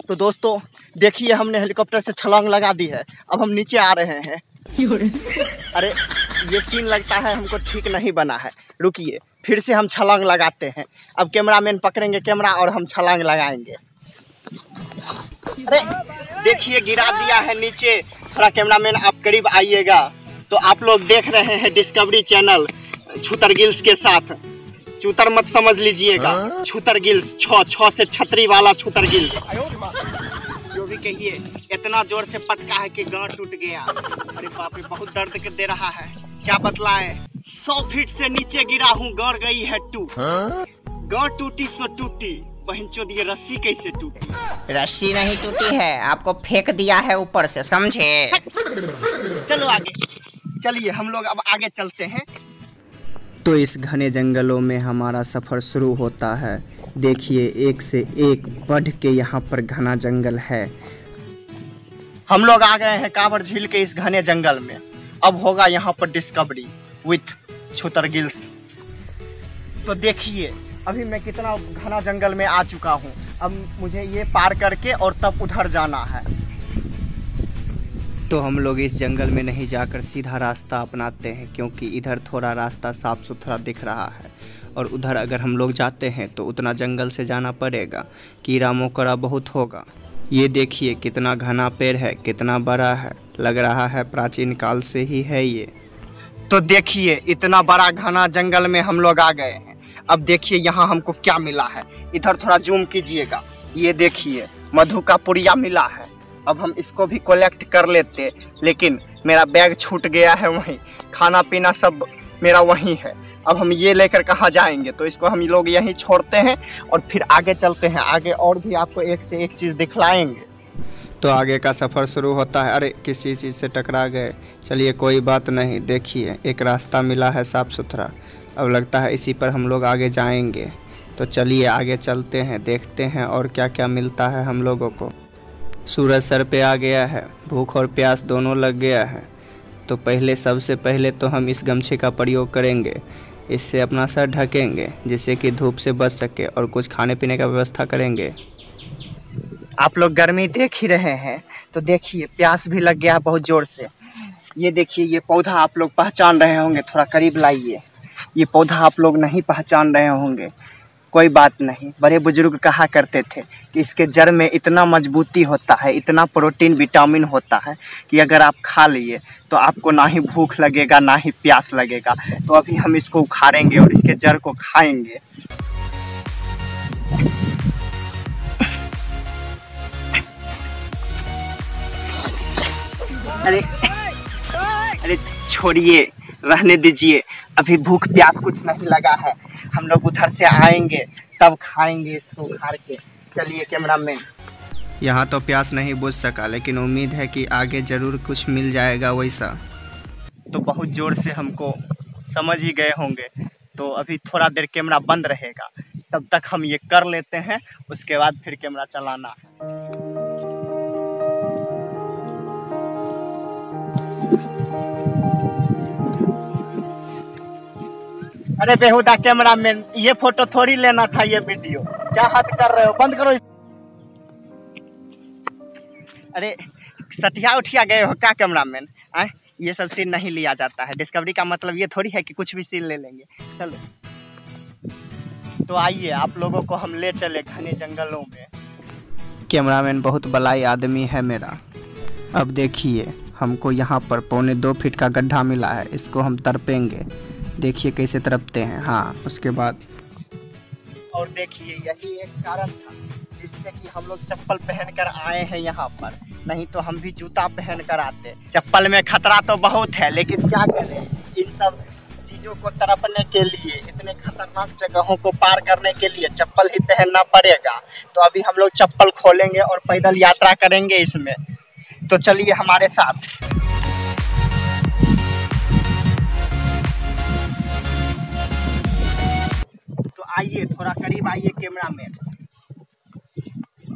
तो दोस्तों देखिए, हमने हेलीकॉप्टर से छलांग लगा दी है। अब हम नीचे आ रहे हैं। अरे ये सीन लगता है हमको ठीक नहीं बना है। रुकिए, फिर से हम छलांग लगाते हैं। अब कैमरामैन पकड़ेंगे कैमरा और हम छलांग लगाएंगे। अरे देखिए, गिरा दिया है नीचे। थोड़ा कैमरामैन आप करीब आइएगा। तो आप लोग देख रहे हैं डिस्कवरी चैनल छूतर गिल्स के साथ। चूतर मत समझ लीजिएगा, छूतर गिल्स, छ से छतरी वाला छूतर गिल्स। जो भी कहिए, इतना जोर से पटका है कि गांठ टूट गया। अरे बाप रे, बहुत दर्द दे रहा है। क्या बतलाएं, 100 फीट से नीचे गिरा हूँ, गाड़ गई है टूट। गांठ टूटी सो टूटी, बहनचोद ये रस्सी कैसे टूटी? रस्सी नहीं टूटी है, आपको फेंक दिया है ऊपर से, समझे? चलो आगे चलिए, हम लोग अब आगे चलते हैं। तो इस घने जंगलों में हमारा सफ़र शुरू होता है। देखिए, एक से एक बढ़ के यहाँ पर घना जंगल है। हम लोग आ गए हैं कांवर झील के इस घने जंगल में। अब होगा यहाँ पर डिस्कवरी विथ छूतर गिल्स। तो देखिए, अभी मैं कितना घना जंगल में आ चुका हूँ। अब मुझे ये पार करके और तब उधर जाना है। तो हम लोग इस जंगल में नहीं जाकर सीधा रास्ता अपनाते हैं, क्योंकि इधर थोड़ा रास्ता साफ सुथरा दिख रहा है और उधर अगर हम लोग जाते हैं तो उतना जंगल से जाना पड़ेगा, कीड़ा मकोड़ा बहुत होगा। ये देखिए कितना घना पेड़ है, कितना बड़ा है, लग रहा है प्राचीन काल से ही है ये। तो देखिए, इतना बड़ा घना जंगल में हम लोग आ गए हैं। अब देखिए यहाँ हमको क्या मिला है। इधर थोड़ा जूम कीजिएगा। ये देखिए, मधु का पुड़िया मिला है। अब हम इसको भी कलेक्ट कर लेते, लेकिन मेरा बैग छूट गया है वहीं। खाना पीना सब मेरा वहीं है। अब हम ये लेकर कहाँ जाएंगे? तो इसको हम लोग यहीं छोड़ते हैं और फिर आगे चलते हैं। आगे और भी आपको एक से एक चीज़ दिखलाएंगे। तो आगे का सफ़र शुरू होता है। अरे किसी चीज़ से टकरा गए, चलिए कोई बात नहीं। देखिए एक रास्ता मिला है साफ़ सुथरा। अब लगता है इसी पर हम लोग आगे जाएंगे। तो चलिए आगे चलते हैं, देखते हैं और क्या क्या मिलता है हम लोगों को। सूरज सर पे आ गया है, भूख और प्यास दोनों लग गया है। तो सबसे पहले तो हम इस गमछे का प्रयोग करेंगे। इससे अपना सर ढकेंगे जिससे कि धूप से बच सके, और कुछ खाने पीने का व्यवस्था करेंगे। आप लोग गर्मी देख ही रहे हैं, तो देखिए प्यास भी लग गया बहुत ज़ोर से। ये देखिए, ये पौधा आप लोग पहचान रहे होंगे। थोड़ा करीब लाइए। ये पौधा आप लोग नहीं पहचान रहे होंगे, कोई बात नहीं। बड़े बुजुर्ग कहा करते थे कि इसके जड़ में इतना मजबूती होता है, इतना प्रोटीन विटामिन होता है कि अगर आप खा लिए तो आपको ना ही भूख लगेगा ना ही प्यास लगेगा। तो अभी हम इसको उखाड़ेंगे और इसके जड़ को खाएंगे। अरे अरे छोड़िए, रहने दीजिए। अभी भूख प्यास कुछ नहीं लगा है। हम लोग उधर से आएंगे तब खाएंगे इसको उखाड़ के। चलिए कैमरामैन। यहाँ तो प्यास नहीं बुझ सका, लेकिन उम्मीद है कि आगे ज़रूर कुछ मिल जाएगा वैसा। तो बहुत ज़ोर से हमको समझ ही गए होंगे। तो अभी थोड़ा देर कैमरा बंद रहेगा, तब तक हम ये कर लेते हैं। उसके बाद फिर कैमरा चलाना है। अरे बेहुदा कैमरामैन, ये फोटो थोड़ी लेना था, ये वीडियो। क्या हद कर रहे हो? बंद करो। अरे सटिया उठिया गए हो क्या कैमरामैन? ये सब सीन नहीं लिया जाता है। डिस्कवरी का मतलब ये थोड़ी है कि कुछ भी सीन ले लेंगे। चलो तो आइए, आप लोगों को हम ले चले घने जंगलों में। कैमरामैन बहुत बलाई आदमी है मेरा। अब देखिए, हमको यहाँ पर 2.25 फीट का गड्ढा मिला है। इसको हम तरपेंगे। देखिए कैसे तरपते हैं। हाँ, उसके बाद और देखिए, यही एक कारण था जिससे कि हम लोग चप्पल पहनकर आए हैं यहाँ पर। नहीं तो हम भी जूता पहन कर आते। चप्पल में खतरा तो बहुत है, लेकिन क्या करें, इन सब चीज़ों को तरपने के लिए, इतने खतरनाक जगहों को पार करने के लिए चप्पल ही पहनना पड़ेगा। तो अभी हम लोग चप्पल खोलेंगे और पैदल यात्रा करेंगे इसमें। तो चलिए हमारे साथ। आइए, थोड़ा करीब आइए कैमरामैन।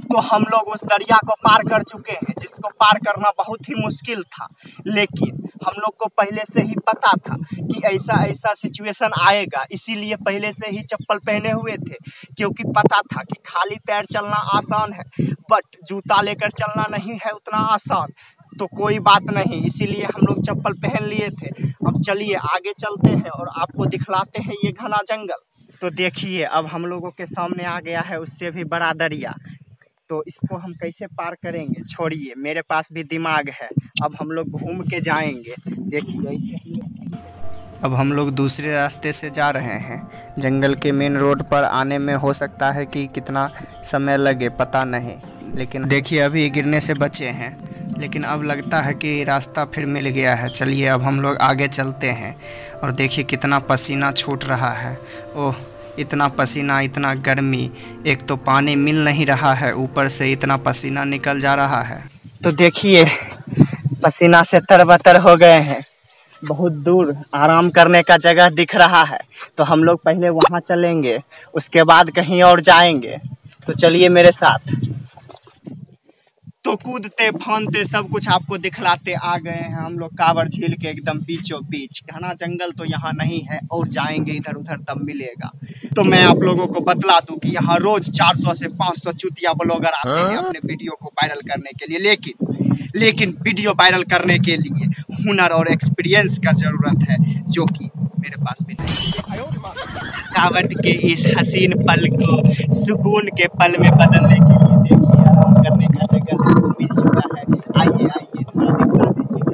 तो हम लोग उस दरिया को पार कर चुके हैं, जिसको पार करना बहुत ही मुश्किल था, लेकिन हम लोग को पहले से ही पता था कि ऐसा ऐसा सिचुएशन आएगा, इसीलिए पहले से ही चप्पल पहने हुए थे, क्योंकि पता था कि खाली पैर चलना आसान है बट जूता लेकर चलना नहीं है उतना आसान। तो कोई बात नहीं, इसीलिए हम लोग चप्पल पहन लिए थे। अब चलिए आगे चलते हैं और आपको दिखलाते हैं ये घना जंगल। तो देखिए अब हम लोगों के सामने आ गया है उससे भी बड़ा दरिया। तो इसको हम कैसे पार करेंगे, छोड़िए, मेरे पास भी दिमाग है। अब हम लोग घूम के जाएंगे। देखिए ऐसे अब हम लोग दूसरे रास्ते से जा रहे हैं। जंगल के मेन रोड पर आने में हो सकता है कि कितना समय लगे पता नहीं, लेकिन देखिए अभी गिरने से बचे हैं, लेकिन अब लगता है कि रास्ता फिर मिल गया है। चलिए अब हम लोग आगे चलते हैं। और देखिए कितना पसीना छूट रहा है। ओह, इतना पसीना, इतना गर्मी, एक तो पानी मिल नहीं रहा है, ऊपर से इतना पसीना निकल जा रहा है। तो देखिए पसीना से तरबतर हो गए हैं। बहुत दूर आराम करने का जगह दिख रहा है, तो हम लोग पहले वहाँ चलेंगे, उसके बाद कहीं और जाएंगे। तो चलिए मेरे साथ। तो कूदते फानते सब कुछ आपको दिखलाते आ गए हैं हम लोग कांवर झील के एकदम बीचों बीच। घना जंगल तो यहाँ नहीं है, और जाएंगे इधर उधर तब मिलेगा। तो मैं आप लोगों को बतला दूं कि यहाँ रोज 400 से 500 चूतिया ब्लॉगर आते हैं अपने वीडियो को वायरल करने के लिए, लेकिन वीडियो वायरल करने के लिए हुनर और एक्सपीरियंस का जरूरत है, जो कि मेरे पास भी नहीं है। कावट के इस हसीन पल को सुकून के पल में बदलने के लिए देखिए आराम करने का जगह हमको मिल चुका है। आइए आइए थोड़ा दिखला दीजिए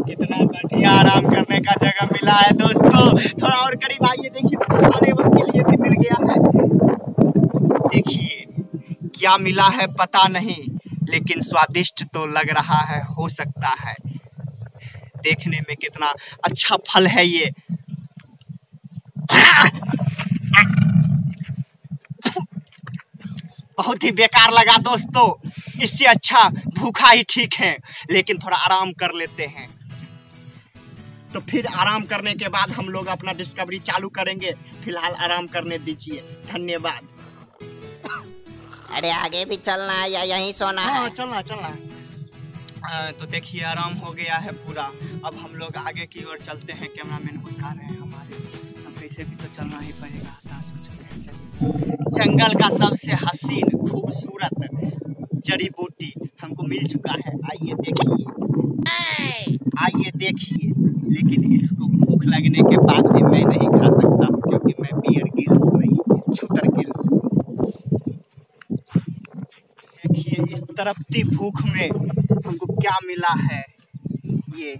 कितना बढ़िया आराम करने का जगह मिला है दोस्तों। थोड़ा और करीब आइए, देखिए कुछ खाने के लिए भी मिल गया है। देखिए क्या मिला है पता नहीं, लेकिन स्वादिष्ट तो लग रहा है, हो सकता है। देखने में कितना अच्छा फल है ये। बहुत ही बेकार लगा दोस्तों, इससे अच्छा भूखा ही ठीक है, लेकिन थोड़ा आराम कर लेते हैं। तो फिर आराम करने के बाद हम लोग अपना डिस्कवरी चालू करेंगे। फिलहाल आराम करने दीजिए, धन्यवाद। अरे आगे भी चलना है या यहीं सोना हाँ है? चलना है। तो देखिए आराम हो गया है पूरा। अब हम लोग आगे की ओर चलते हैं। कैमरामैन घुसा रहे हैं हमारे, अब कैसे भी तो चलना ही पड़ेगा। जंगल का सबसे हसीन खूबसूरत जड़ी बूटी हमको मिल चुका है। आइए देखिए, लेकिन इसको भूख लगने के बाद भी मैं नहीं खा सकता, क्योंकि मैं बियर गिल्स नहीं, छूतर गिल्स। देखिए इस तड़पती भूख में हमको क्या मिला है, ये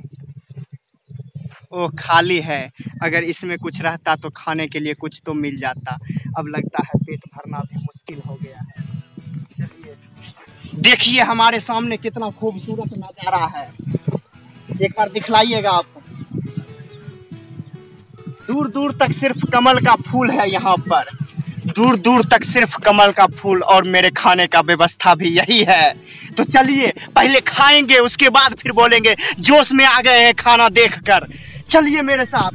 वो खाली है। अगर इसमें कुछ रहता तो खाने के लिए कुछ तो मिल जाता। अब लगता है पेट भरना भी मुश्किल हो गया है। चलिए देखिए हमारे सामने कितना खूबसूरत नजारा है, एक बार दिखलाइएगा आप। दूर दूर तक सिर्फ कमल का फूल है यहाँ पर, दूर दूर तक सिर्फ कमल का फूल, और मेरे खाने का व्यवस्था भी यही है। तो चलिए पहले खाएंगे, उसके बाद फिर बोलेंगे। जोश में आ गए हैं खाना देखकर, चलिए मेरे साथ।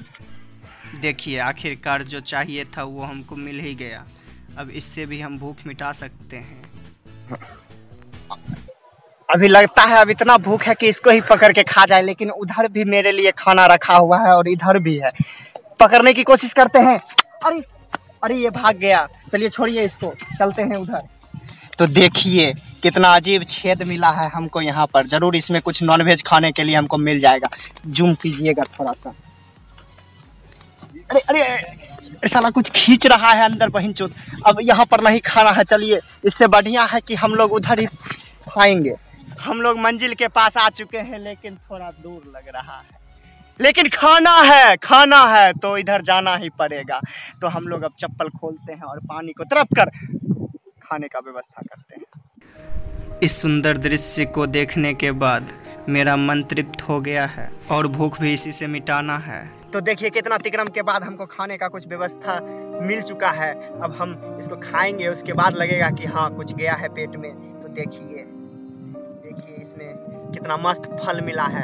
देखिए आखिरकार जो चाहिए था वो हमको मिल ही गया। अब इससे भी हम भूख मिटा सकते हैं। अभी लगता है अब इतना भूख है कि इसको ही पकड़ के खा जाए, लेकिन उधर भी मेरे लिए खाना रखा हुआ है और इधर भी है। पकड़ने की कोशिश करते हैं। अरे ये भाग गया। चलिए छोड़िए इसको, चलते हैं उधर। तो देखिए कितना अजीब छेद मिला है हमको यहाँ पर। जरूर इसमें कुछ नॉनवेज खाने के लिए हमको मिल जाएगा। जूम कीजिएगा थोड़ा सा। अरे साला कुछ खींच रहा है अंदर बहिनचोद। अब यहाँ पर नहीं खाना है, चलिए इससे बढ़िया है कि हम लोग उधर ही खाएंगे। हम लोग मंजिल के पास आ चुके हैं, लेकिन थोड़ा दूर लग रहा है, लेकिन खाना है तो इधर जाना ही पड़ेगा। तो हम लोग अब चप्पल खोलते हैं और पानी को तरफ कर खाने का व्यवस्था करते हैं। इस सुंदर दृश्य को देखने के बाद मेरा मन तृप्त हो गया है और भूख भी इसी से मिटाना है। तो देखिए कितना तिक्रम के बाद हमको खाने का कुछ व्यवस्था मिल चुका है। अब हम इसको खाएंगे, उसके बाद लगेगा कि हाँ कुछ गया है पेट में। तो देखिए इसमें कितना मस्त फल मिला है।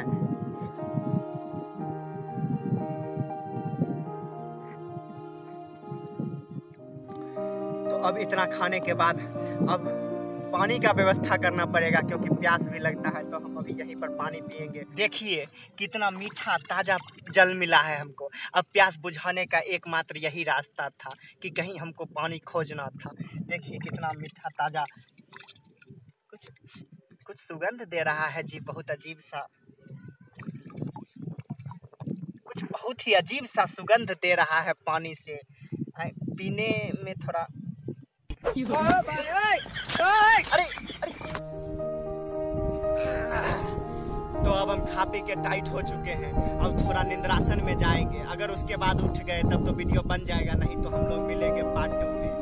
तो अब इतना खाने के बाद अब पानी का व्यवस्था करना पड़ेगा क्योंकि प्यास भी लगता है। तो हम अभी यहीं पर पानी पिएंगे। देखिए कितना मीठा ताज़ा जल मिला है हमको। अब प्यास बुझाने का एकमात्र यही रास्ता था कि कहीं हमको पानी खोजना था। देखिए कितना मीठा ताज़ा, कुछ सुगंध दे रहा है जी, बहुत अजीब सा, कुछ बहुत ही अजीब सा सुगंध दे रहा है पानी से। पीने में थोड़ा अरे तो अब हम खा पी के टाइट हो चुके हैं। अब थोड़ा निंद्रासन में जाएंगे। अगर उसके बाद उठ गए तब तो वीडियो बन जाएगा, नहीं तो हम लोग मिलेंगे पार्ट 2 में।